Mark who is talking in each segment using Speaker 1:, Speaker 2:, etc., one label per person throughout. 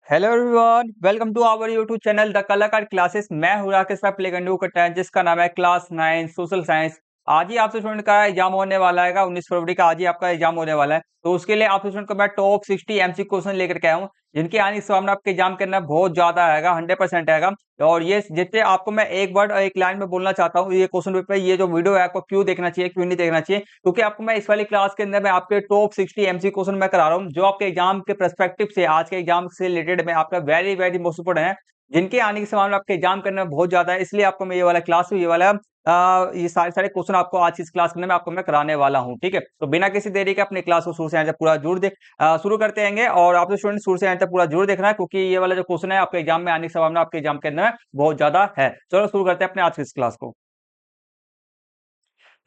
Speaker 1: Hello everyone, welcome to our YouTube channel the Kalakar classes. मैं हूं Rakesh play करता है जिसका नाम है क्लास 9 सोशल साइंस। आज ही आपसे स्टूडेंट का एग्जाम होने वाला है 19 फरवरी का। आज ही आपका एग्जाम होने वाला है, तो उसके लिए आपसे स्टूडेंट को मैं टॉप 60 एमसी क्वेश्चन लेकर के आया हूं, जिनके आने की संभावना आपके एग्जाम के अंदर बहुत ज्यादा आएगा, 100% आएगा। और ये जितने आपको मैं एक वर्ड और एक लाइन में बोलना चाहता हूँ, ये क्वेश्चन पेपर, ये जो वीडियो है आपको क्यों देखना चाहिए, क्यों नहीं देखना चाहिए, क्योंकि आपको मैं इस वाली क्लास के अंदर मैं आपके टॉप 60 एमसी क्वेश्चन मैं करा रहा हूँ, जो आपके एग्जाम के पर्सपेक्टिव से, आज के एग्जाम से रिलेटेड में आपका वेरी वेरी मोस्ट इंपोर्टेंट है, जिनके आने की संभावना आपके एग्जाम करने में बहुत ज्यादा है। इसलिए आपको मैं ये वाला क्लास, ये वाला ये सारे सारे क्वेश्चन आपको आज इस क्लास में आपको मैं कराने वाला हूँ। ठीक है, तो बिना किसी देरी के अपने क्लास को शुरू से अंत तक पूरा जरूर शुरू करते हैं। और आप स्टूडेंट शुरू से अंत तक पूरा जरूर देखना है, क्योंकि ये वाला जो क्वेश्चन है आपके एग्जाम में आने की संभावना आपके एग्जाम के अंदर बहुत ज्यादा है। चलो शुरू करते हैं अपने आज की इस क्लास को।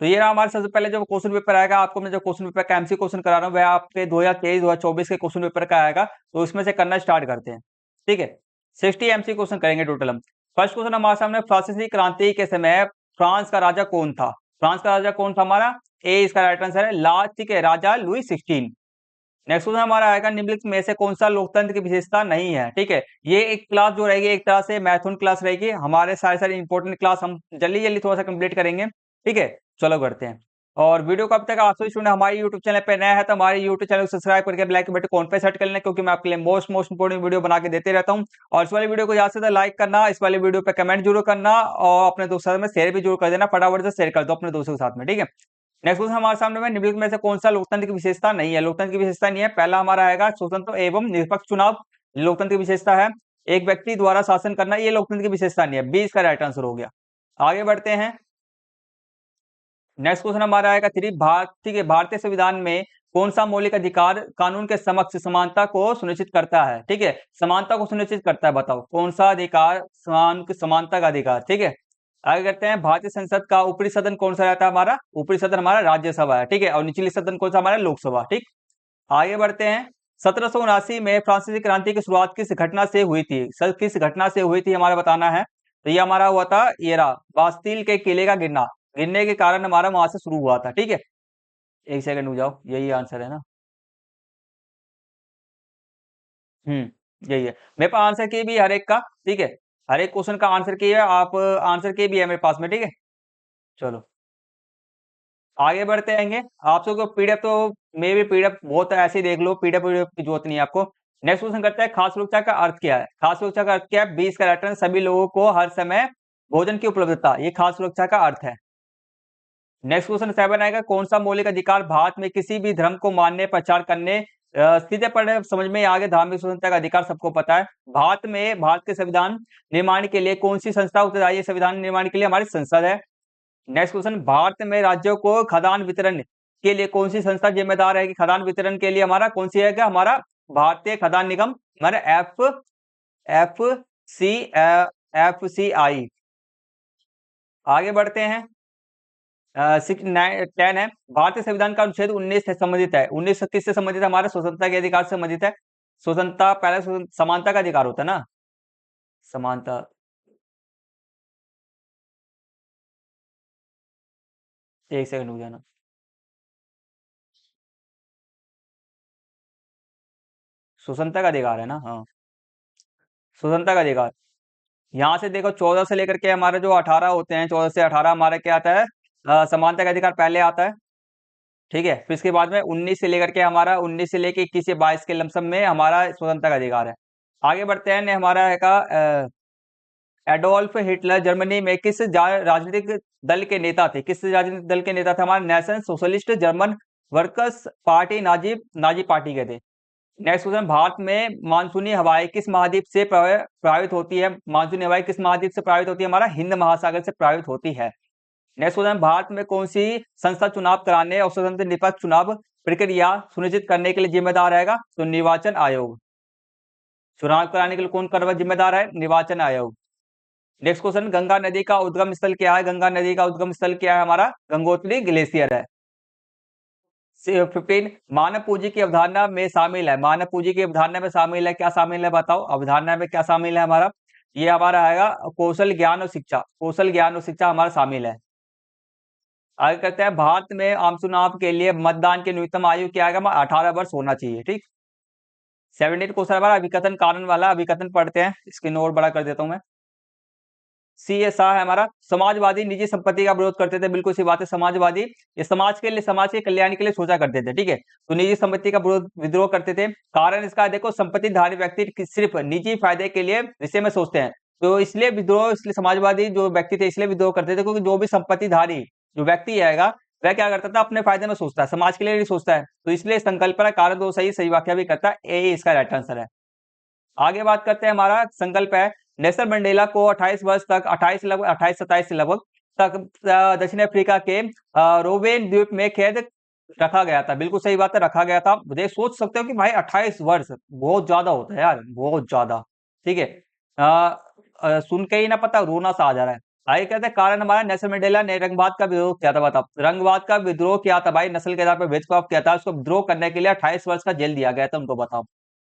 Speaker 1: तो ये रहा हमारे सबसे पहले जो क्वेश्चन पेपर आएगा, आपको मैं जो क्वेश्चन पेपर का एमसी क्वेश्चन करा रहा हूँ वह आपके 2023-2024 के क्वेश्चन पेपर का आएगा। तो इसमें से करना स्टार्ट करते हैं। ठीक है, 60 एमसी क्वेश्चन करेंगे टोटल हम। फर्स्ट क्वेश्चन हमारे सामने, फ्रांसीसी क्रांति के समय फ्रांस का राजा कौन था? फ्रांस का राजा कौन था हमारा? ए इसका राइट आंसर है ला, ठीक है, राजा लुई 16। नेक्स्ट क्वेश्चन हमारा आएगा, निम्नलिखित में से कौन सा लोकतंत्र की विशेषता नहीं है? ठीक है, ये एक क्लास जो रहेगी एक तरह से मैथन क्लास रहेगी, हमारे सारे सारे इंपॉर्टेंट क्लास हम जल्दी जल्दी थोड़ा सा कंप्लीट करेंगे। ठीक है, चलो करते हैं। और वीडियो को अब तक आप सभी स्टूडेंट हमारे यूट्यूब चैनल पे नया है तो हमारे यूट्यूब चैनल को सब्सक्राइब करके बेल आइकन बटन कौन पे सेट कर लेना, क्योंकि मैं आपके लिए मोस्ट इंपोर्टेंट वीडियो बना के देते रहता हूँ। और इस वाली वीडियो को ज्यादा से ज्यादा लाइक करना, इस वाली वीडियो पे कमेंट जरूर करना, और अपने दोस्तों में शेयर भी जरूर कर देना, फटाफट से शेयर कर दो अपने दोस्तों के साथ में। ठीक है, नेक्स्ट क्वेश्चन हमारे सामने में, निम्नलिखित में से कौन सा लोकतंत्र की विशेषता नहीं है? लोकतंत्र की विशेषता नहीं है, पहला हमारा आएगा स्वतंत्र एवं निष्पक्ष चुनाव, लोकतंत्र की विशेषता है। एक व्यक्ति द्वारा शासन करना, ये लोकतंत्र की विशेषता नहीं है, 20 का राइट आंसर हो गया। आगे बढ़ते हैं। नेक्स्ट क्वेश्चन हमारा आएगा भारतीय संविधान में कौन सा मौलिक अधिकार कानून के समक्ष समानता को सुनिश्चित करता है? ठीक है, समानता को सुनिश्चित करता है, बताओ कौन सा अधिकार? समानता का अधिकार। ठीक है, आगे करते हैं। भारतीय संसद का ऊपरी सदन कौन सा रहता है? हमारा ऊपरी सदन हमारा राज्यसभा है। ठीक है, और निचली सदन कौन सा हमारा? लोकसभा। ठीक, आगे बढ़ते हैं। 1779 में फ्रांसीसी क्रांति की शुरुआत किस घटना से हुई थी? सर किस घटना से हुई थी हमारा बताना है। तो ये हमारा हुआ था, ये रहा, बास्तील के किले का गिरना, गिरने के कारण हमारा वहां से शुरू हुआ था। ठीक है, एक सेकंड हो जाओ, यही आंसर है ना? यही है मेरे पास आंसर की भी हर एक का। ठीक है, हर एक क्वेश्चन का आंसर की है, आप आंसर की भी है मेरे पास में। ठीक है, चलो आगे बढ़ते रहेंगे। आप सबको पीडीएफ तो मे भी पीडीएफ बहुत ऐसे ही देख लो, पीडीएफ की जरूरत नहीं है आपको। नेक्स्ट क्वेश्चन करते हैं, खाद्य सुरक्षा का अर्थ क्या है? खाद्य सुरक्षा का अर्थ क्या है? 20 का रेटन, सभी लोगों को हर समय भोजन की उपलब्धता, ये खाद्य सुरक्षा का अर्थ है। नेक्स्ट क्वेश्चन 7 आएगा, कौन सा मौलिक अधिकार भारत में किसी भी धर्म को मानने, प्रचार करने, सीधे पढ़ने समझ में आगे, धार्मिक स्वतंत्रता का अधिकार सबको पता है। भारत में भारत के संविधान निर्माण के लिए कौन सी संस्था उत्तरदायी है? संविधान निर्माण के लिए हमारी संसद है। नेक्स्ट क्वेश्चन, भारत में राज्यों को खाद्यान्न वितरण के लिए कौन सी संस्था जिम्मेदार है? कि खाद्यान्न वितरण के लिए हमारा कौन सी है? क्या हमारा भारतीय खाद्यान्न निगम, हमारा एफ सी FCI। आगे बढ़ते हैं। 10 है, भारतीय संविधान का अनुच्छेद 19 से संबंधित है। 19 किससे संबंधित है? हमारे स्वतंत्रता के अधिकार से संबंधित है। स्वतंत्रता पहले समानता का अधिकार होता है ना, समानता। एक सेकंड हो जाना, स्वतंत्रता का अधिकार है ना? हाँ, स्वतंत्रता का अधिकार। यहाँ से देखो 14 से लेकर के हमारे जो 18 होते हैं, 14 से 18 हमारा क्या आता है? समानता का अधिकार पहले आता है। ठीक है, फिर इसके बाद में 19 से लेकर के हमारा 19 से लेकर 21 या 22 के लमसम में हमारा स्वतंत्रता का अधिकार है। आगे बढ़ते हैं। हमारा है का एडोल्फ हिटलर जर्मनी में किस राजनीतिक दल के नेता थे? किस राजनीतिक दल के नेता थे? हमारे national socialist German workers party, Nazi Nazi party के थे। नेक्स्ट क्वेश्चन, भारत में मानसूनी हवाएं किस महाद्वीप से प्रभावित होती है? मानसूनी हवाएं किस महाद्वीप से प्रभावित होती है? हमारा हिंद महासागर से प्रभावित होती है। नेक्स्ट क्वेश्चन, भारत में कौन सी संस्था चुनाव कराने और स्वतंत्र निष्पक्ष चुनाव प्रक्रिया सुनिश्चित करने के लिए जिम्मेदार रहेगा? तो निर्वाचन आयोग। चुनाव कराने के लिए कौन कर जिम्मेदार है? निर्वाचन आयोग। नेक्स्ट क्वेश्चन, गंगा नदी का उद्गम स्थल क्या है? गंगा नदी का उद्गम स्थल क्या है? हमारा गंगोत्री ग्लेशियर है। 15, मानव पूंजी की अवधारणा में शामिल है। मानव पूंजी की अवधारणा में शामिल है, क्या शामिल है बताओ? अवधारणा में क्या शामिल है हमारा? ये हमारा आएगा कौशल ज्ञान और शिक्षा, कौशल ज्ञान और शिक्षा हमारा शामिल है। आगे कहते हैं, भारत में आम चुनाव के लिए मतदान की न्यूनतम आयु क्या आएगा? 18 वर्ष होना चाहिए। ठीक, 17 क्वेश्चन हमारा अभिकथन कारण वाला, अभिकथन पढ़ते हैं, स्क्रीन और बड़ा कर देता हूं मैं। CSA है हमारा, समाजवादी निजी संपत्ति का विरोध करते थे, बिल्कुल सी बात है, समाजवादी ये समाज के लिए, समाज के कल्याण के लिए सोचा करते थे, ठीक है। तो निजी संपत्ति का विरोध विद्रोह करते थे। कारण इसका देखो, संपत्तिधारी व्यक्ति सिर्फ निजी फायदे के लिए विषय में सोचते हैं, तो इसलिए विद्रोह, इसलिए समाजवादी जो व्यक्ति थे इसलिए विद्रोह करते थे, क्योंकि जो भी संपत्तिधारी जो व्यक्ति आएगा वह क्या करता था, अपने फायदे में सोचता है, समाज के लिए नहीं सोचता है, तो इसलिए संकल्पना कारण दो सही वाक्य भी करता है, ए इसका राइट आंसर है। आगे बात करते हैं, हमारा संकल्प है नेल्सन मंडेला को 28 वर्ष तक 28-27 लगभग तक दक्षिण अफ्रीका के रोबेन द्वीप में कैद रखा गया था। बिल्कुल सही बात है, रखा गया था। मुझे सोच सकते हो कि भाई 28 वर्ष बहुत ज्यादा होता है यार, बहुत ज्यादा, ठीक है। सुन के ही ना पता रोना सा आ जा रहा है। आगे कहते हैं कारण हमारा नेल्सन मंडेला ने रंगवाद का विद्रोह किया था। बताओ, रंगवाद का विद्रोह किया था भाई, नस्ल के आधार पर भेदभाव किया था, उसको विद्रोह करने के लिए 28 वर्ष का जेल दिया गया था उनको। बताओ,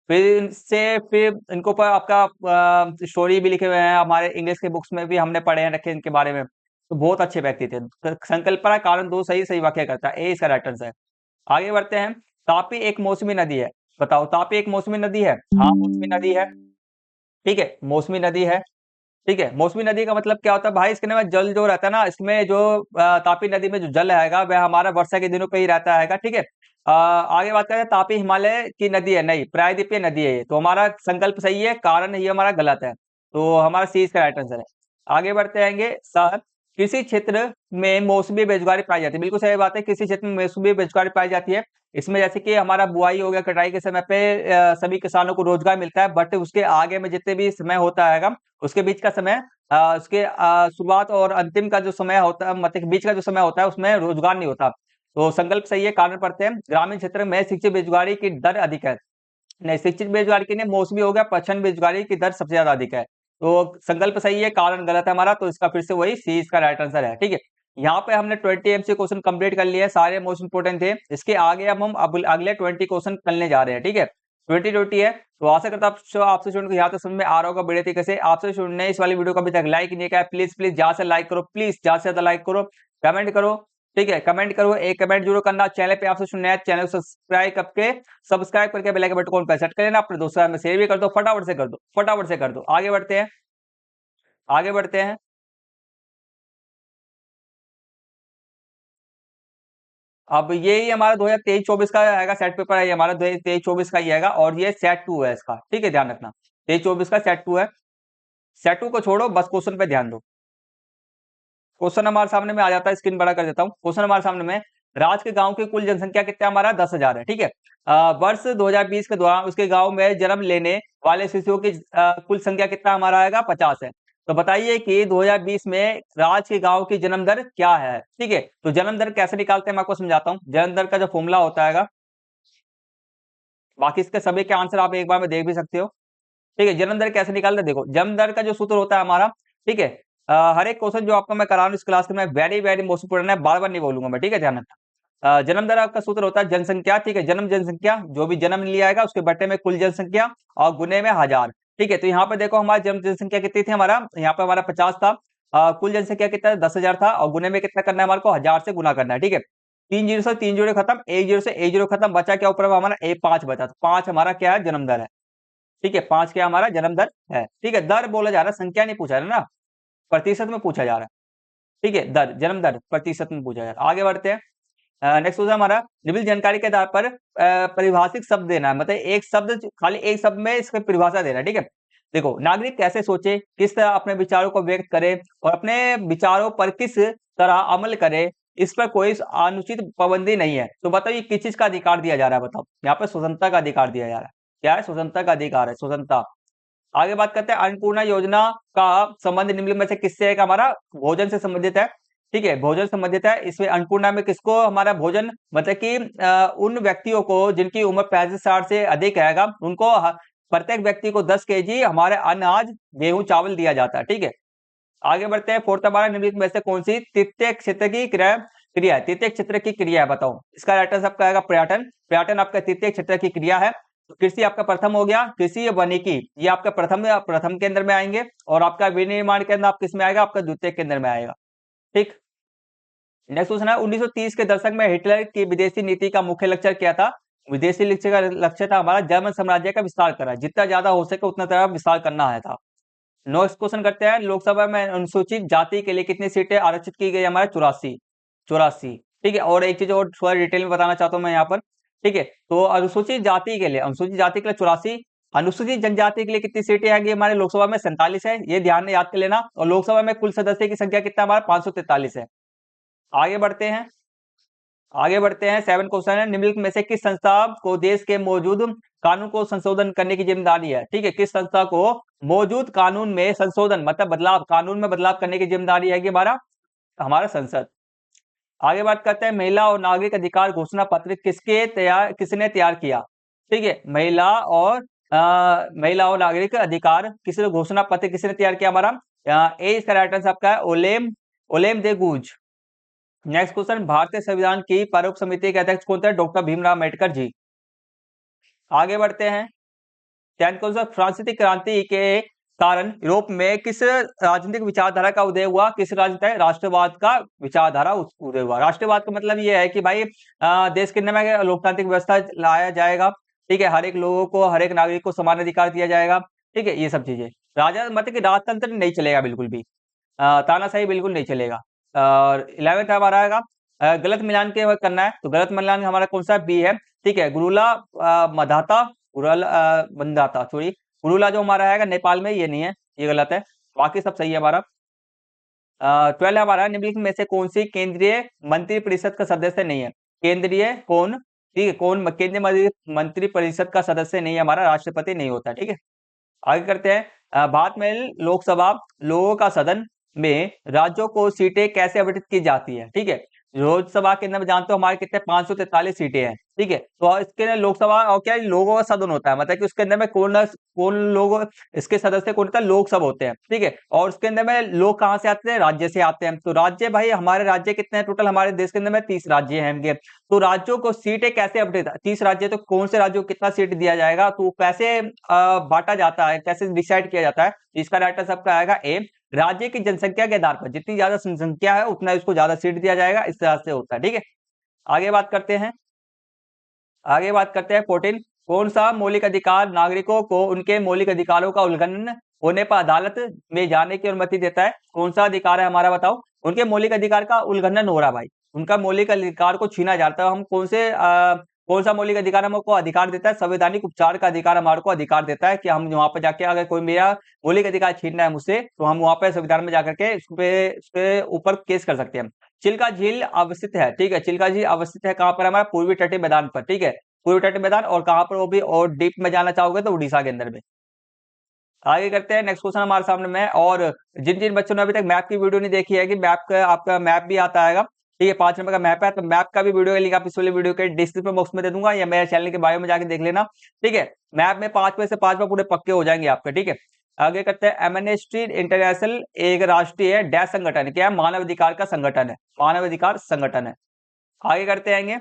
Speaker 1: फिर इनको पर आपका स्टोरी भी लिखे हुए हैं, हमारे इंग्लिश के बुक्स में भी हमने पढ़े हैं, रखे इनके बारे में, तो बहुत अच्छे व्यक्ति थे। संकल्पना कारण दो सही वाक्य करता है, ए इसका राइट आंसर है। आगे बढ़ते हैं, तापी एक मौसमी नदी है। बताओ, तापी एक मौसमी नदी है? हाँ, मौसमी नदी है, ठीक है, मौसमी नदी है, ठीक है। मौसमी नदी का मतलब क्या होता है भाई, इसके में जल जो रहता है ना, इसमें जो तापी नदी में जो जल रहेगा वह हमारा वर्षा के दिनों पे ही रहता है, ठीक है। आगे बात करें, तापी हिमालय की नदी है? नहीं, प्रायद्वीपीय नदी है ये, तो हमारा संकल्प सही है, कारण ये हमारा गलत है, तो हमारा सी इसका राइट आंसर है। आगे बढ़ते आएंगे सर, कृषि क्षेत्र में मौसमी बेरोजगारी पाई जाती है। बिल्कुल सही बात है, कृषि क्षेत्र में मौसमी बेरोजगारी पाई जाती है। इसमें जैसे कि हमारा बुआई हो गया, कटाई के समय पे सभी किसानों को रोजगार मिलता है, बट उसके आगे में जितने भी समय होता है, उसके बीच का समय, उसके शुरुआत और अंतिम का जो समय होता है, मतलब बीच का जो समय होता है, उसमें रोजगार नहीं होता। तो संकल्प सही है, कारण पढ़ते हैं, ग्रामीण क्षेत्र में शिक्षित बेरोजगारी की दर अधिक है। नहीं, शिक्षित बेरोजगारी की नहीं, मौसमी हो गया, प्रच्छन्न बेरोजगारी की दर सबसे ज्यादा अधिक है। तो संकल्प सही है, कारण गलत है हमारा, तो इसका फिर से वही सी इसका राइट आंसर है, ठीक है। यहाँ पे हमने 20 एमसी क्वेश्चन कंप्लीट कर लिए, सारे मोस्ट इंपोर्टेंट थे। इसके आगे अब हम अगले 20 क्वेश्चन करने जा रहे हैं, ठीक है। 20 है, तो आशा करता हूं आपसे स्टूडेंट को यहाँ तक समझ में आ रहा होगा बढ़िया तरीके से। आपसे स्टूडेंट ने इस वाली वीडियो को अभी तक लाइक नहीं किया, प्लीज प्लीज ज्यादा से लाइक करो, प्लीज ज्यादा से ज्यादा लाइक करो, कमेंट करो, ठीक है, कमेंट करो, एक कमेंट जरूर करना। चैनल पे आपसे सुनना है, चैनल को सब्सक्राइब करके बेल आइकन बटन को सेट कर लेना, अपने दोस्तों में शेयर भी कर दो, फटाफट से कर दो, फटाफट से कर दो। आगे बढ़ते हैं, आगे बढ़ते हैं। अब यही हमारा 2023-24 का आएगा, सेट पेपर है ये हमारा 2023-24 का ही आएगा, और ये सेट 2 है इसका, ठीक है, ध्यान रखना, 23-24 का सेट 2 है। सेट 2 को छोड़ो, बस क्वेश्चन पे ध्यान दो। क्वेश्चन हमारे सामने में आ जाता है, स्क्रीन बड़ा कर देता हूँ। क्वेश्चन हमारे सामने में, राज के गांव की कुल जनसंख्या कितना, हमारा 10,000 है, ठीक है। वर्ष 2020 के दौरान उसके गांव में जन्म लेने वाले शिशुओं की कुल संख्या कितना हमारा आएगा, 50 है। तो बताइए कि 2020 में राज के गांव की जन्म दर क्या है, ठीक है। तो जन्म दर कैसे निकालते हैं मैं आपको समझाता हूँ। जन्म दर का जो फॉर्मूला होता है, बाकी इसके सभी के आंसर आप एक बार में देख भी सकते हो, ठीक है। जन्म दर कैसे निकालते हैं, देखो, जन्म दर का जो सूत्र होता है हमारा, ठीक है, हर एक क्वेश्चन जो आपको मैं करा रहा हूँ इस क्लास में, वेरी वेरी मोस्ट इंपोर्टेंट है, बार बार नहीं बोलूंगा मैं, ठीक है, ध्यान रखना। जन्म दर आपका सूत्र होता है जनसंख्या, ठीक है, जन्म जनसंख्या, जो भी जन्म लिया आएगा उसके बट्टे में कुल जनसंख्या और गुने में 1000, ठीक है। तो यहाँ पे देखो, हमारी जन्म जनसंख्या कितनी थी, हमारा यहाँ पे हमारा 50 था, कुल जनसंख्या कितना 10,000 था, और गुने में कितना करना है, हमारे को 1000 से गुना करना है, ठीक है। 3 जीरो से 3 जीरो खत्म, 1 जीरो से 1 जीरो खत्म, बचा क्या ऊपर में हमारा A5 बचा, तो 5 हमारा क्या है, जन्म दर है, ठीक है। 5 क्या हमारा जन्म दर है, ठीक है। दर बोला जा रहा है, संख्या नहीं पूछा है ना, प्रतिशत में पूछा जा रहा है, ठीक है। दर, जन्म दर प्रतिशत में पूछा जा रहा है। आगे बढ़ते हैं, नेक्स्ट क्वेश्चन हमारा, निम्नलिखित जानकारी के आधार पर परिभाषित शब्द देना है, मतलब एक शब्द, खाली एक शब्द में इसका परिभाषा देना है, ठीक है। देखो, नागरिक कैसे सोचे, किस तरह अपने विचारों को व्यक्त करे और अपने विचारों पर किस तरह अमल करे, इस पर कोई अनुचित पाबंदी नहीं है। तो बताओ, ये किस चीज का अधिकार दिया जा रहा है, बताओ, यहाँ पे स्वतंत्रता का अधिकार दिया जा रहा है। क्या है, स्वतंत्रता का अधिकार है, स्वतंत्रता। आगे बात करते हैं, अन्नपूर्णा योजना का संबंध निम्नलिखित में से किससे है, हमारा भोजन से संबंधित है, ठीक है, भोजन संबंधित है। इसमें अन्नपूर्णा में किसको हमारा भोजन, मतलब कि उन व्यक्तियों को जिनकी उम्र 65 साल से अधिक है, उनको प्रत्येक व्यक्ति को 10 केजी हमारे अनाज, गेहूं, चावल दिया जाता है, ठीक है। आगे बढ़ते हैं, फोर्थ हमारा, निम्नलिखित में से कौन सी तृतीय क्षेत्र की क्रिया है, तृतीय क्षेत्र की क्रिया है, बताओ। इसका राइट आंसर आपका आएगा पर्यटन, पर्यटन आपका तृतीय क्षेत्र की क्रिया है। तो कृषि आपका प्रथम हो गया, कृषि या वानिकी ये आपका प्रथम के अंदर में आएंगे, और आपका विनिर्माण के अंदर आप किस में आएगा, आपका द्वितीय के अंदर में आएगा, ठीक। नेक्स्ट क्वेश्चन है, 1930 के दशक में हिटलर की विदेशी नीति का मुख्य लक्ष्य क्या था। विदेशी लक्ष्य का लक्ष्य था हमारा जर्मन साम्राज्य का विस्तार करा, जितना ज्यादा हो सके उतना ज्यादा विस्तार करना है था। नेक्स्ट क्वेश्चन करते हैं, लोकसभा में अनुसूचित जाति के लिए कितनी सीटें आरक्षित की गई? हमारे 84 84। ठीक है, और एक चीज और थोड़ा डिटेल में बताना चाहता हूँ मैं यहाँ पर। ठीक है, तो अनुसूचित जाति के लिए 84, अनुसूचित जनजाति के लिए कितनी सीटें आएंगी? हमारे लोकसभा में 47 है, ये ध्यान में याद कर लेना। और लोकसभा में कुल सदस्य की संख्या कितना? हमारा 543 है। आगे बढ़ते हैं, सेवन क्वेश्चन है, निम्नलिखित में से किस संस्था को देश के मौजूद कानून को संशोधन करने की जिम्मेदारी है? ठीक है, किस संस्था को मौजूद कानून में संशोधन मतलब बदलाव, कानून में बदलाव करने की जिम्मेदारी है कि हमारा संसद। आगे बात करते हैं, महिला और नागरिक अधिकार घोषणा पत्र किसने तैयार किया? ठीक है, महिला और नागरिक अधिकार किसने घोषणा पत्र किसने तैयार किया? हमारा ए इसका राइट आंसर आपका है ओलेम दे गुज। नेक्स्ट क्वेश्चन, भारतीय संविधान की प्रारूप समिति के अध्यक्ष कौन थे? डॉक्टर भीमराव अम्बेडकर जी। आगे बढ़ते हैं, 10th क्वेश्चन, फ्रांसीसी क्रांति के कारण यूरोप में किस राजनीतिक विचारधारा का उदय हुआ? किस राजनीतिक? राष्ट्रवाद का विचारधारा उदय हुआ। राष्ट्रवाद का मतलब ये है कि भाई देश के अंदर में लोकतांत्रिक व्यवस्था लाया जाएगा। ठीक है, हर एक लोगों को, हर एक नागरिक को समान अधिकार दिया जाएगा। ठीक है, ये सब चीजें। राजा मतलब कि राजतंत्र नहीं चलेगा बिल्कुल भी, तानाशाही बिल्कुल नहीं चलेगा। और 11th हमारा आएगा, गलत मिलान के करना है, तो गलत मिलान हमारा कौन सा? बी है। ठीक है, मंदाता सॉरी, गुरुला जो हमारा आएगा नेपाल में, ये नहीं है, ये गलत है, बाकी सब सही है हमारा। 12 हमारा, निम्नलिखित में से कौन सी केंद्रीय मंत्री परिषद का सदस्य नहीं है? केंद्रीय कौन? ठीक है, कौन केंद्रीय मंत्री परिषद का सदस्य नहीं है? हमारा राष्ट्रपति नहीं होता। ठीक है, आगे करते हैं, भारत में लोकसभा लोगों का सदन में राज्यों को सीटें कैसे आवंटित की जाती है? ठीक है, लोकसभा के अंदर में जानते हो हमारे कितने 543 सीटें हैं। ठीक है, तो इसके अंदर लोकसभा और क्या लोगों का सदन होता है, मतलब कि उसके अंदर में कौन लोग इसके सदस्य कौन होता है? लोग सब होते हैं। ठीक है, और उसके अंदर में लोग कहाँ से आते हैं? राज्य से आते हैं। तो राज्य भाई हमारे राज्य कितने हैं टोटल? हमारे देश के अंदर में 30 राज्य हैं। तो राज्यों को सीटें कैसे अपडेट? 30 राज्य, तो कौन से राज्यों को कितना सीट दिया जाएगा, तो कैसे बांटा जाता है, कैसे डिसाइड किया जाता है? इसका राइट आंसर आपका आएगा ए, राज्य की जनसंख्या के आधार पर, जितनी ज्यादा जनसंख्या है उतना इसको ज्यादा सीट दिया जाएगा, इस तरह से होता है। ठीक है, आगे बात करते हैं, 14, कौन सा मौलिक अधिकार नागरिकों को उनके मौलिक अधिकारों का उल्लंघन होने पर अदालत में जाने की अनुमति देता है? कौन सा अधिकार है हमारा? बताओ। उनके मौलिक अधिकार का उल्लंघन हो रहा है भाई, उनका मौलिक अधिकार को छीना जाता है, हम कौन सा मौलिक अधिकार हमको अधिकार देता है? संवैधानिक उपचार का अधिकार हमारे को अधिकार देता है कि हम वहां पर जाके अगर कोई मेरा मौलिक अधिकार छीनना है मुझसे, तो हम वहां पे संविधान में जाकर के उसपे ऊपर केस कर सकते हैं। चिल्का झील अवस्थित है। ठीक है, चिल्का झील अवस्थित है कहाँ पर? हमारा पूर्वी तटीय मैदान पर। ठीक है, पूर्वी तटीय मैदान, और कहाँ पर वो भी, और डीप में जाना चाहोगे तो उड़ीसा के अंदर में। आगे करते हैं, नेक्स्ट क्वेश्चन हमारे सामने में, और जिन जिन बच्चों ने अभी तक मैप की वीडियो नहीं देखी है, कि मैप का आपका मैप भी आता है। ठीक है, 5 नंबर का मैप है, तो मैप का भी वीडियो का लिंक आप इस वाले वीडियो के डिस्क्रिप्शन बॉक्स में दे दूंगा, या मेरे चैनल के बायो में जाके देख लेना। ठीक है, मैप में 5 में से 5 में पूरे पक्के हो जाएंगे आपके। ठीक है, आगे करते हैं, एमनेस्टी इंटरनेशनल एक राष्ट्रीय डैश संगठन है, क्या है? मानव अधिकार का संगठन है, मानव अधिकार संगठन है। आगे करते आएंगे,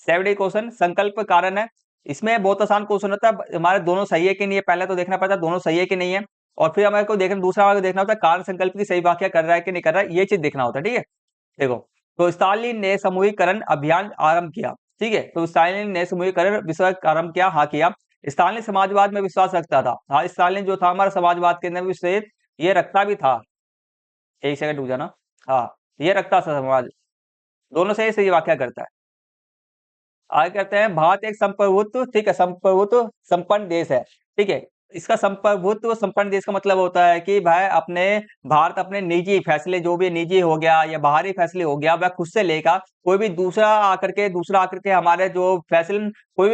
Speaker 1: 70 क्वेश्चन, संकल्प कारण है। इसमें बहुत आसान क्वेश्चन होता है, हमारे दोनों सही है कि नहीं है, पहले तो देखना पड़ता है दोनों सही है कि नहीं है, और फिर हमारे को देखना, दूसरा हमारे को देखना होता है कारण संकल्प की सही व्याख्या कर रहा है कि नहीं कर रहा है, ये चीज देखना होता है। ठीक है, देखो, तो स्टालिन ने समूहीकरण अभियान आरंभ किया। ठीक है, तो स्टालिन ने समूहीकरण विषय आरंभ किया, हाँ किया। स्टालिन समाजवाद में विश्वास रखता था, हाँ स्टालिन जो था हमारा समाजवाद के अंदर विश्वास ये रखता भी था। एक सेकंड रुक जाना, हाँ ये रखता था समाज, दोनों से सही व्याख्या करता है। आगे कहते हैं, भारत एक संप्रभुत्व, ठीक है, संप्रभुत्व संपन्न देश है। ठीक है, इसका संप्रभुत्व संपन्न देश का मतलब होता है कि भाई भारत अपने निजी फैसले, जो भी निजी हो गया या बाहरी फैसले हो गया, वह खुद से लेगा, कोई भी दूसरा आकर के हमारे जो फैसले, कोई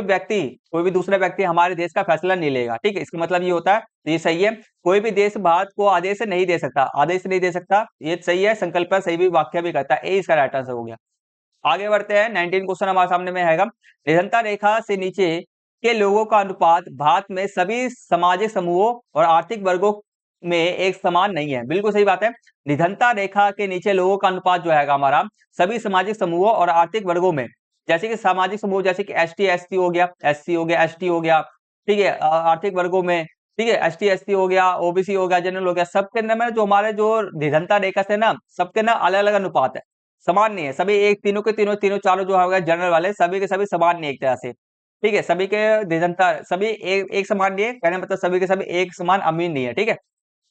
Speaker 1: भी दूसरा व्यक्ति हमारे देश का फैसला नहीं लेगा। ठीक है, इसका मतलब ये होता है, तो ये सही है। कोई भी देश भारत को आदेश नहीं दे सकता, ये सही है, संकल्प सही भी व्याख्या भी करता है, इसका राइट आंसर हो गया। आगे बढ़ते हैं, 19 क्वेश्चन हमारे सामने में है, निरंतर रेखा से नीचे के लोगों का अनुपात भारत में सभी सामाजिक समूहों और आर्थिक वर्गों में एक समान नहीं है। बिल्कुल सही बात है, निरंतर रेखा के नीचे लोगों का अनुपात जो है हमारा सभी सामाजिक समूहों और आर्थिक वर्गों में, जैसे कि सामाजिक समूह, जैसे कि ST SC हो गया, SC हो गया, ST हो गया। ठीक है, आर्थिक वर्गों में, ठीक है, ST SC हो गया, OBC हो गया, जनरल हो गया, सबके अंदर में जो हमारे जो निरंतर रेखा से ना, सबके ना अलग अलग अनुपात है, समान नहीं है। सभी एक तीनों चारों जो होगा जनरल वाले, सभी के सभी समान नहीं एक तरह से। ठीक है, सभी के निरंतर, सभी एक समान नहीं है, कहने मतलब सभी के सभी एक समान अमीर नहीं है, ठीक है।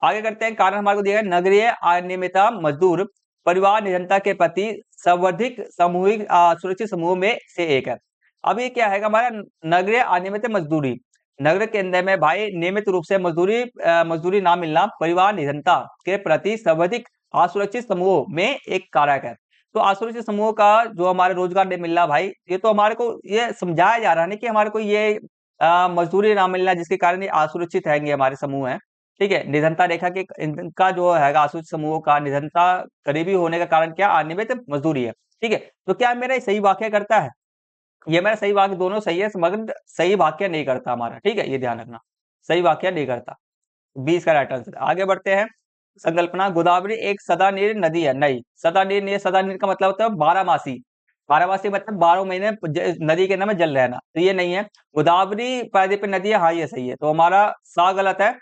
Speaker 1: आगे करते हैं, कारण हमारे को दिया है, नगरीय अनियमितता मजदूर परिवार निरंतर के प्रति सर्वाधिक सामूहिक सुरक्षित समूह में से एक है। अब ये क्या है हमारा, नगरीय अनियमित मजदूरी, नगर के अंदर में भाई नियमित रूप से मजदूरी ना मिलना परिवार निरंतर के प्रति सर्वाधिक असुरक्षित समूह में एक कारक है। तो असुरक्षित समूह का जो हमारे रोजगार नहीं मिल रहा भाई, ये तो हमारे को ये समझाया जा रहा है ना कि हमारे को ये मजदूरी ना मिलना जिसके कारण ये असुरक्षित है, ये हमारे समूह है, ठीक है। निधनता रेखा के इनका जो है असुरक्षित समूह का निधनता करीबी होने का कारण क्या, अनियमित मजदूरी है, ठीक है। तो क्या मेरा सही वाक्य करता है, ये मेरा सही वाक्य दोनों सही है, मगर सही वाक्य नहीं करता हमारा, ठीक है, ये ध्यान रखना, सही वाक्य नहीं करता। 20 का राइट आंसर। आगे बढ़ते हैं, संकल्पना, गोदावरी एक सदानीर नदी है, नहीं, सदानीर नहीं है, सदानीर का मतलब होता है बारहमासी, बारहमासी मतलब 12 महीने नदी के अंदर में जल रहना, तो ये नहीं है। गोदावरी प्रायद्वीपीय नदी है, हाँ ये सही है, तो हमारा सा गलत है,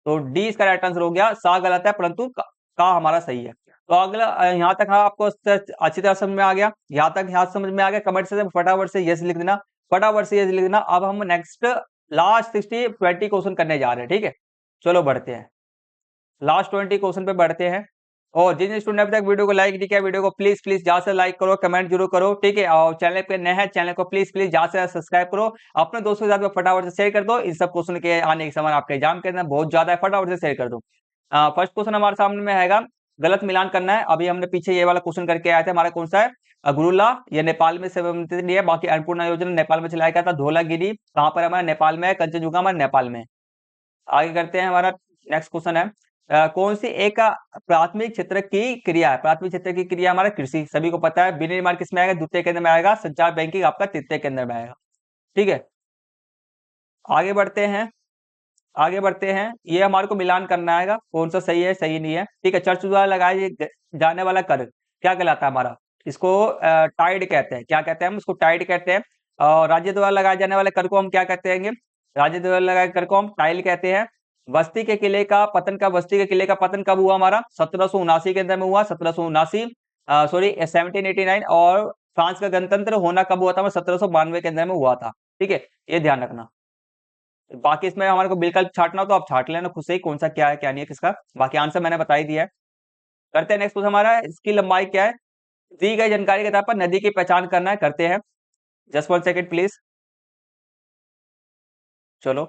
Speaker 1: तो डी इसका राइट आंसर हो गया, सा गलत है परंतु का हमारा सही है। तो अगला यहाँ तक हाँ आपको अच्छी तरह समझ में आ गया, यहाँ तक यहाँ समझ में आ गया, कमेंट से फटाफट से यस लिख देना, फटाफट से यस लिख देना। अब हम नेक्स्ट लास्ट 20 क्वेश्चन करने जा रहे हैं, ठीक है। चलो बढ़ते हैं, लास्ट 20 क्वेश्चन पे बढ़ते हैं। और जिन स्टूडेंट ने अभी तक वीडियो को लाइक नहीं किया, वीडियो को प्लीज प्लीज ज्यादा से लाइक करो, कमेंट जरूर करो, ठीक है। और चैनल पे नए हैं, चैनल को प्लीज प्लीज ज्यादा से सब्सक्राइब करो, अपने दोस्तों के साथ फटाफट से शेयर कर दो, इन सब क्वेश्चन के आने के समय आपके एग्जाम के अंदर बहुत ज्यादा है, फटाफट से शेयर कर दो। फर्स्ट क्वेश्चन हमारे सामने में हैगा, गलत मिलान करना है। अभी हमने पीछे ये वाला क्वेश्चन करके आए थे, हमारा कौन सा है, गुरुला, ये नेपाल में संबंधित नहीं है, बाकी अन्नपूर्णा योजना नेपाल में चलाया गया था, धौलागिरी कहाँ पर हमारा नेपाल में है, कंचनजुंगा हमारा नेपाल में। आगे करते हैं, हमारा नेक्स्ट क्वेश्चन है, कौन सी एक प्राथमिक क्षेत्र की क्रिया है, प्राथमिक क्षेत्र की क्रिया हमारा कृषि, सभी को पता है। विनिर्माण किस में आएगा, द्वितीय केंद्र में आएगा, संचार बैंकिंग आपका तृतीय केंद्र में आएगा, ठीक है। आगे बढ़ते हैं, आगे बढ़ते हैं, ये हमारे को मिलान करना है, कौन सा सही है सही नहीं है, ठीक है। चर्च द्वारा लगाए जाने वाला कर क्या कहलाता है हमारा, इसको टाइड कहते हैं, क्या कहते हैं हम इसको, टाइड कहते हैं। और राज्य द्वारा लगाए जाने वाले कर को हम क्या कहते हैं, राज्य द्वारा लगाए कर को हम टाइल कहते हैं। बस्ती के किले का पतन, का बस्ती के किले का पतन कब हुआ हमारा, 1779 के अंदर में हुआ, 1779 सॉरी 1789। और फ्रांस का गणतंत्र होना कब हुआ था, 1792 के अंदर में हुआ था, ठीक है, ये ध्यान रखना। बाकी इसमें हमारे को विकल्प छाटना हो तो आप छाट लेना खुद से ही, कौन सा क्या है क्या नहीं है किसका, बाकी आंसर मैंने बता ही दिया है। करते हैं नेक्स्ट क्वेश्चन, हमारा इसकी लंबाई क्या है, दी गई जानकारी के आधार पर नदी की पहचान करना है, करते हैं, जस्ट 1 सेकेंड प्लीज। चलो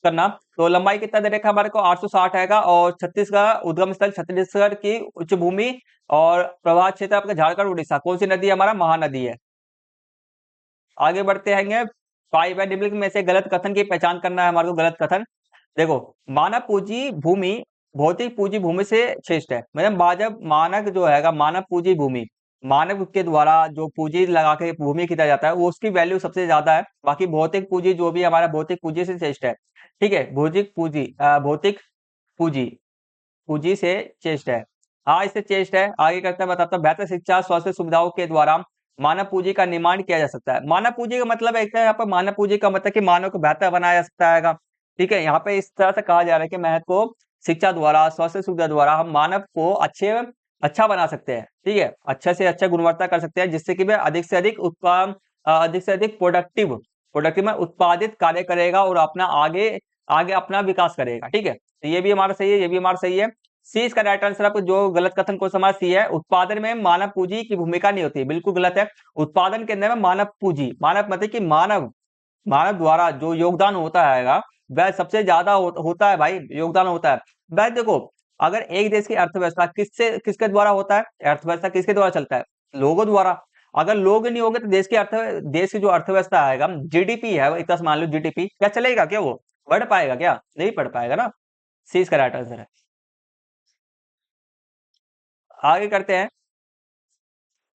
Speaker 1: करना, तो लंबाई कितना दे रखा हमारे को, 860 आएगा। और छत्तीस का उद्गम स्थल छत्तीसगढ़ की उच्च भूमि और प्रवाह क्षेत्र आपका झारखंड उड़ीसा, कौन सी नदी है हमारा, महानदी है। आगे बढ़ते हैं, 5 है, निम्नलिखित में से गलत कथन की पहचान करना है हमारे को, गलत कथन। देखो, मानव पूंजी भूमि भौतिक पूंजी भूमि से श्रेष्ठ है, मतलब जब मानव जो है मानव पूंजी भूमि, मानव के द्वारा जो पूंजी लगा के भूमि खरीदा जाता है वो उसकी वैल्यू सबसे ज्यादा है, बाकी भौतिक पूंजी जो भी हमारा भौतिक पूंजी से श्रेष्ठ है, ठीक है। भौतिक पूंजी पूंजी से चेष्ट है, हाँ इससे चेष्ट है। आगे करते हैं, बताता हूँ, बेहतर शिक्षा स्वास्थ्य सुविधाओं के द्वारा मानव पूंजी का निर्माण किया जा सकता है। मानव पूंजी का मतलब है यहाँ पर, मानव पूंजी का मतलब कि मानव को बेहतर बनाया जा सकता है, ठीक है। यहाँ पे इस तरह से कहा जा रहा है कि महत्व को शिक्षा द्वारा स्वास्थ्य सुविधा द्वारा हम मानव को अच्छा बना सकते हैं, ठीक है, अच्छे से अच्छा गुणवत्ता कर सकते हैं, जिससे कि वह अधिक से अधिक उत्पाद अधिक से अधिक प्रोडक्टिव में उत्पादित कार्य करेगा और अपना आगे आगे अपना विकास करेगा, ठीक है। तो ये भी हमारा सही है, ये भी हमारा सही है। सी इसका राइट आंसर, आपको जो गलत कथन को समझ सी है, उत्पादन में मानव पूंजी की भूमिका नहीं होती, बिल्कुल गलत है। उत्पादन के अंदर में मानव पूंजी, मानव मतलब कि मानव द्वारा जो योगदान होता है वह सबसे ज्यादा होता है भाई, योगदान होता है भाई। देखो, अगर एक देश की अर्थव्यवस्था किसके द्वारा होता है, अर्थव्यवस्था किसके द्वारा चलता है, लोगों द्वारा। अगर लोग नहीं होंगे तो देश की जो अर्थव्यवस्था आएगा, जीडीपी है, इतना मान लो जीडीपी, क्या चलेगा क्या, वो बढ़ पाएगा क्या, नहीं बढ़ पाएगा ना। सी इसका राइट आंसर है। आगे करते हैं,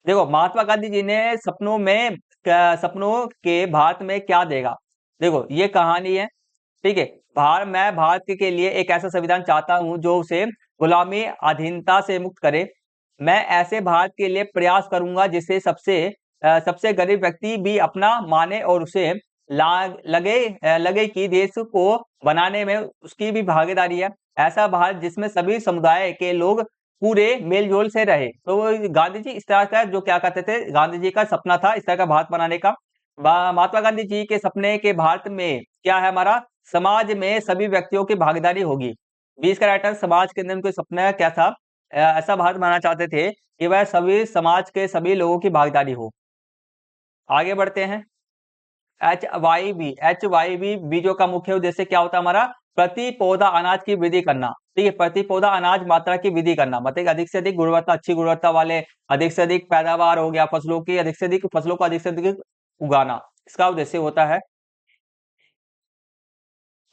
Speaker 1: देखो, महात्मा गांधी जी ने सपनों के भारत में क्या देगा, देखो ये कहानी है, ठीक है। मैं भारत के लिए एक ऐसा संविधान चाहता हूं जो उसे गुलामी अधीनता से मुक्त करे। मैं ऐसे भारत के लिए प्रयास करूंगा जिसे सबसे गरीब व्यक्ति भी अपना माने और उसे लगे कि देश को बनाने में उसकी भी भागीदारी है। ऐसा भारत जिसमें सभी समुदाय के लोग पूरे मेलजोल से रहे। तो गांधी जी इस तरह का जो क्या कहते थे, गांधी जी का सपना था इस तरह का भारत बनाने का। महात्मा गांधी जी के सपने के भारत में क्या है हमारा, समाज में सभी व्यक्तियों की भागीदारी होगी। 20 का राइट आंसर, समाज के अंदर उनका सपना क्या था, ऐसा भारत बनाना चाहते थे कि वह सभी समाज के सभी लोगों की भागीदारी हो। आगे बढ़ते हैं। एच वाई बी बीजों का मुख्य उद्देश्य क्या होता है हमारा, प्रति पौधा अनाज की वृद्धि करना। ठीक है, प्रति पौधा अनाज मात्रा की वृद्धि करना, मतलब अधिक से अधिक गुणवत्ता, अच्छी गुणवत्ता वाले, अधिक से अधिक पैदावार हो गया फसलों की, अधिक से अधिक फसलों को अधिक से अधिक उगाना, इसका उद्देश्य होता है।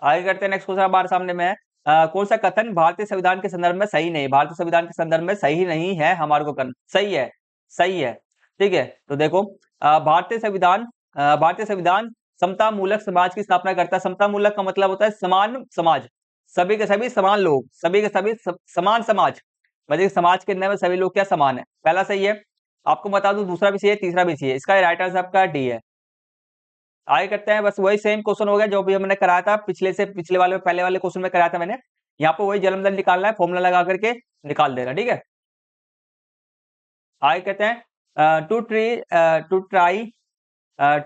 Speaker 1: आगे करते हैं, नेक्स्ट क्वेश्चन हमारे सामने में है, कौन सा कथन भारतीय संविधान के संदर्भ में सही नहीं, भारतीय संविधान के संदर्भ में सही नहीं है हमारे को करना, सही है, सही है। ठीक है, तो देखो, भारतीय संविधान समता मूलक समाज की स्थापना करता है। समता मूलक का मतलब होता है समान समाज, सभी के सभी समान लोग, सभी के सभी समान समाज, मतलब समाज के अंदर में सभी लोग क्या समान है, पहला सही है। आपको बता दूं दूसरा भी सही है, तीसरा भी सही है, इसका राइट आंसर आपका डी है। आगे करते हैं, बस वही सेम क्वेश्चन हो गया जो भी हमने कराया था पिछले वाले पहले वाले क्वेश्चन में कराया था मैंने। यहाँ पे वही जन्मदर निकालना है, फॉर्मूला लगा करके निकाल देगा। ठीक है, आगे कहते हैं,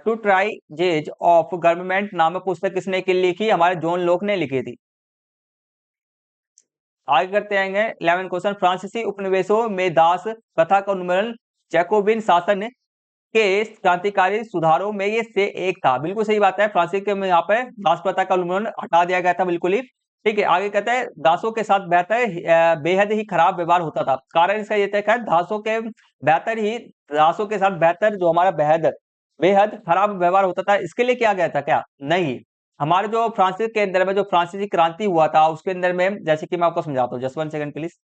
Speaker 1: टू ट्राई जेज ऑफ गवर्नमेंट नामक पुस्तक किसने के लिखी, हमारे जॉन लोक ने लिखी थी। आगे करते आएंगे 11 क्वेश्चन, फ्रांसीसी उपनिवेशों में दास प्रथा का उन्मूलन जैकोबिन शासन के क्रांतिकारी सुधारों में ये से एक था। बिल्कुल सही बात है, फ्रांसीसी के में यहाँ पे दास प्रथा का उन्मूलन हटा दिया गया था, बिल्कुल ही। ठीक है, आगे कहते हैं, दासों के साथ बेहद ही खराब व्यवहार होता था। कारण इसका ये था, दासों के साथ बेहतर जो हमारा बेहद बेहद खराब व्यवहार होता था, इसके लिए किया गया था क्या, नहीं। हमारे जो फ्रांसिस के अंदर में जो फ्रांसीसी क्रांति हुआ था उसके अंदर में, जैसे कि मैं आपको समझाता हूँ, जस्ट 1 सेकंड प्लीज।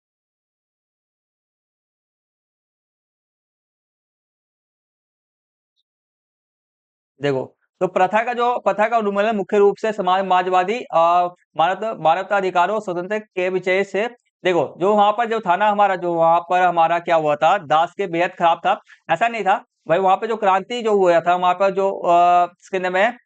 Speaker 1: देखो, तो प्रथा का उन्मूलन मुख्य रूप से समाजवादी मानवता अधिकारों स्वतंत्र के विषय से। देखो, जो वहां पर जो था ना हमारा, जो वहां पर हमारा क्या हुआ था, दास के बेहद खराब था, ऐसा नहीं था भाई। वहां पे जो क्रांति जो हुआ था वहां पर जो इसके अंदर में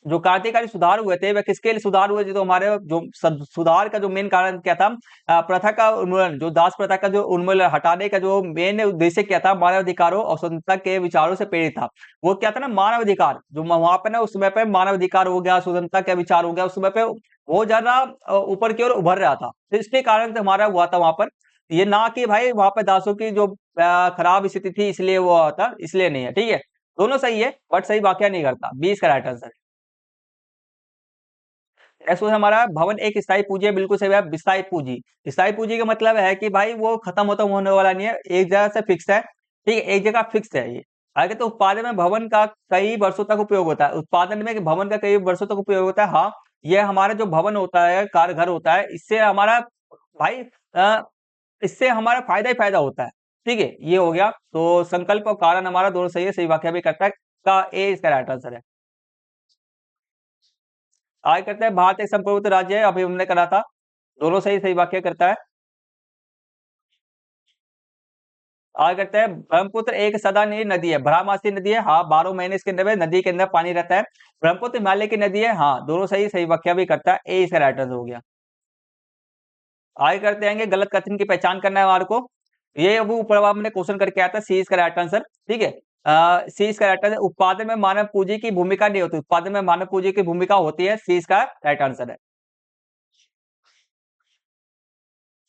Speaker 1: जो क्रांतिकारी सुधार हुए थे वह किसके लिए सुधार हुए थे, तो हमारे जो सुधार का जो मेन कारण क्या था, प्रथा का उन्मूलन, जो दास प्रथा का जो उन्मूलन हटाने का जो मेन उद्देश्य क्या था, मानव अधिकारों और स्वतंत्रता के विचारों से प्रेरित था। वो क्या था ना, मानव अधिकार, जो वहां पे ना उस समय पे मानव अधिकार हो गया, स्वतंत्रता के विचार हो गया, उस समय पे वो ज्यादा ऊपर की ओर उभर रहा था, तो इसके कारण से हमारा हुआ था वहां पर। ये ना कि भाई वहां पे दासों की जो खराब स्थिति थी इसलिए वो हुआ था, इसलिए नहीं है। ठीक है, दोनों सही है बट सही वाक्य नहीं करता, 20 का राइट आंसर। नेक्स्ट क्वेश्चन हमारा, भवन एक स्थायी पूंजी है, बिल्कुल सही है, विस्थायी पूंजी। स्थायी पूंजी का मतलब है कि भाई वो खत्म होने वाला नहीं है, एक जगह से फिक्स है। ठीक है, एक जगह फिक्स है ये। आगे तो उत्पादन में भवन का कई वर्षों तक उपयोग होता है, उत्पादन में भवन का कई वर्षों तक उपयोग होता है। हाँ, ये हमारा जो भवन होता है, कार घर होता है, इससे हमारा भाई इससे हमारा फायदा ही फायदा होता है। ठीक है, ये हो गया, तो संकल्प और कारण हमारा दोनों सही है, सही वाक्य भी करता है, का ए इसका राइट आंसर है। आगे करते हैं, भारत एक संप्रभुत्व राज्य है, अभी हमने करा था, दोनों सही सही वाक्य करता है। आगे करते हैं, ब्रह्मपुत्र एक सदानीर नदी है, बारहमासी नदी है, हाँ, 12 महीने इसके अंदर में नदी के अंदर पानी रहता है। ब्रह्मपुत्र हिमालय की नदी है, हाँ, दोनों सही सही वाक्य भी करता है, ए इसका राइट आंसर हो गया। आगे करते हैं, गलत कथन की पहचान करना है हमारे को। ये अभी ऊपर हमने क्वेश्चन करके आया था, सी इसका राइट आंसर। ठीक है, सी इसका राइट आंसर, उत्पादन में मानव पूंजी की भूमिका नहीं होती, उत्पादन में मानव पूंजी की भूमिका होती है, सी इसका राइट आंसर है।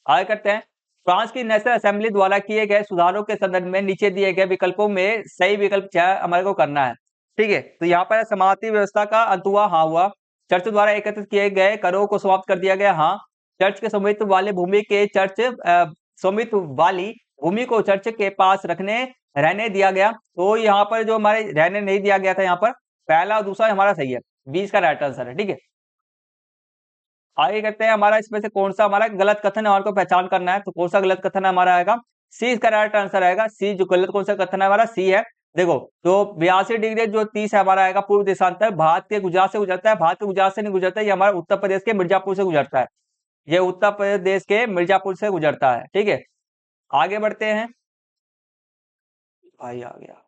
Speaker 1: आगे करते हैं, फ्रांस की नेशनल असेंबली द्वारा किए गए सुधारों के संदर्भ में नीचे दिए गए विकल्पों में सही विकल्प क्या है हमारे को करना है। ठीक है, तो यहाँ पर समाप्ति व्यवस्था का अंत हुआ, हाँ हुआ। चर्च द्वारा एकत्रित किए गए करों को समाप्त कर दिया गया, हाँ। चर्च के स्वामित्व वाले भूमि के स्वामित्व वाली भूमि को चर्च के पास रहने दिया गया, तो यहाँ पर जो हमारे रहने नहीं दिया गया था, यहाँ पर पहला और दूसरा हमारा सही है, 20 का राइट आंसर है। ठीक है, आगे करते हैं, हमारा इसमें से कौन सा हमारा गलत कथन है हमारे को पहचान करना है, तो कौन सा गलत कथन हमारा आएगा, सी इसका राइट आंसर आएगा, सी। जो गलत कौन सा कथन है हमारा, सी है। देखो, तो 82 डिग्री जो 30 है हमारा आएगा पूर्व देशांतर, भारत के गुजरात से गुजरता है, भारत के गुजरात से नहीं गुजरता है, ये हमारा उत्तर प्रदेश के मिर्जापुर से गुजरता है, ये उत्तर प्रदेश के मिर्जापुर से गुजरता है। ठीक है, आगे बढ़ते हैं, भाई आ गया,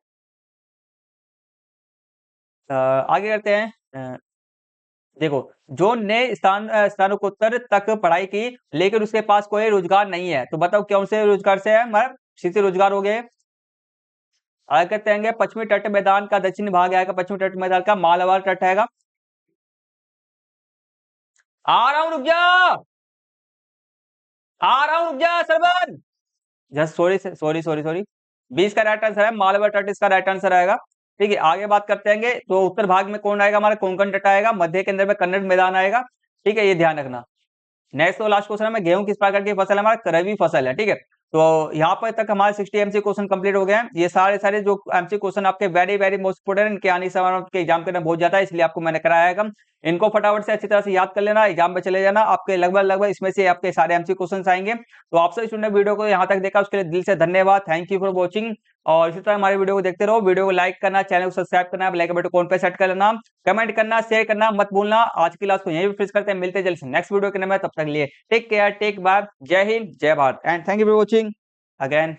Speaker 1: आगे करते हैं। देखो, जो ने स्नातकोत्तर तक पढ़ाई की लेकिन उसके पास कोई रोजगार नहीं है, तो बताओ कौन से रोजगार से है हमारा, किसी रोजगार हो गए, आगे कहते हैं पश्चिमी तट मैदान का दक्षिणी भाग आएगा, पश्चिमी तट मैदान का मालाबार तट आएगा। आ रहा हूं, रुक जा, आ रहा हूं, रुक जा Sarwan. Just sorry sorry sorry sorry, 20 का राइट आंसर है मालवा तट, इसका राइट आंसर आएगा। ठीक है, आगे बात करते हैं तो उत्तर भाग में कौन आएगा, हमारा कोंकण तट आएगा, मध्य के अंदर में कन्नड़ मैदान आएगा। ठीक है, ये ध्यान रखना। नेक्स्ट और लास्ट क्वेश्चन है, गेहूं किस प्रकार की फसल है, हमारा रबी फसल है। ठीक है, तो यहाँ पर तक हमारे 60 एमसी क्वेश्चन कंप्लीट हो गए हैं। ये सारे जो एमसी क्वेश्चन आपके वेरी वेरी मोस्ट इंपोर्टेंट, इनके आने से आपके एग्जाम के अंदर बहुत ज्यादा है, इसलिए आपको मैंने कराया है कम। इनको फटाफट से अच्छी तरह से याद कर लेना, एग्जाम में चले जाना, आपके लगभग इसमें से आपके सारे एमसी क्वेश्चन आएंगे। तो आपसे स्टूडेंट वीडियो को यहाँ तक देखा उसके लिए दिल से धन्यवाद, थैंक यू फॉर वॉचिंग। और इसी तरह हमारे वीडियो को देखते रहो, वीडियो को लाइक करना, चैनल को सब्सक्राइब करना, बेल आइकन कौन पे सेट कर लेना, कमेंट करना, शेयर करना मत भूलना। आज की क्लास को यहीं पे फिनिश करते हैं, मिलते हैं जल्द से नेक्स्ट वीडियो के नंबर, तब तक लिए टेक केयर, टेक बाय, जय हिंद, जय Bharat and thank you for watching again.